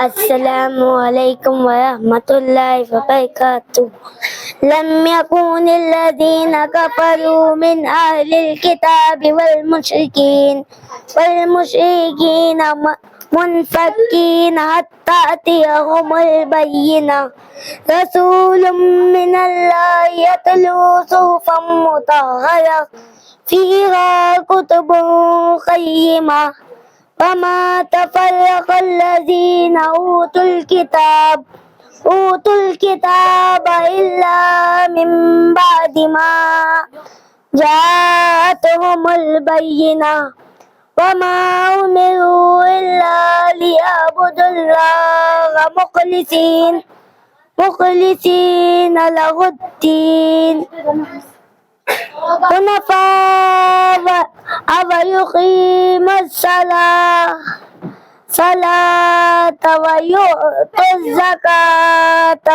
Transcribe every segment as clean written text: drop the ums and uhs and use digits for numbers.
السلام عليكم ورحمة الله وبركاته. لم يكن الذين كفروا من أهل الكتاب والمشركين منفكين حتى تأتيهم البينة. رسول من الله يتلو صحفا مطهرة فيها كتب قيمة. وما تفرق الذين أوتوا الكتاب إلا من بعد ما جاءتهم البينة. وما أمروا إلا ليعبدوا الله مخلصين له الدين حنفاء ويقيم الصلاة ويؤتي الزكاة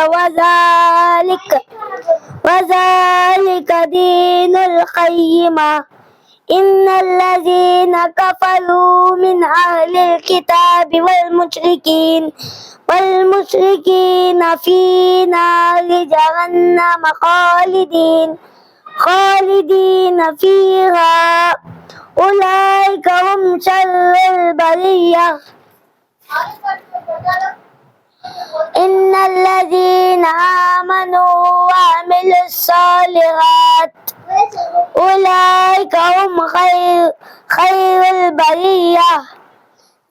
وذلك دين القيمة. إن الذين كفروا من أهل الكتاب والمشركين في نار جهنم خالدين فيها أولئك هم شر البرية. إن الذين آمنوا وعملوا الصالحات أولئك هم خير البرية.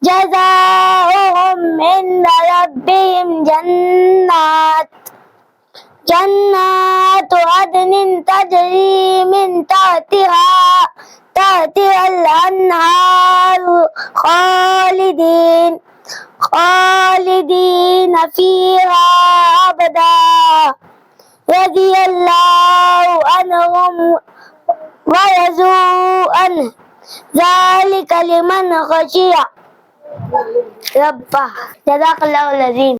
جزاؤهم عند ربهم جنات عدن تجري من تحتها الأنهار خالدين فيها أبدا. رضي الله عنهم ورضوا عنه ذلك لمن خشي ربه. جزاك الله العظيم.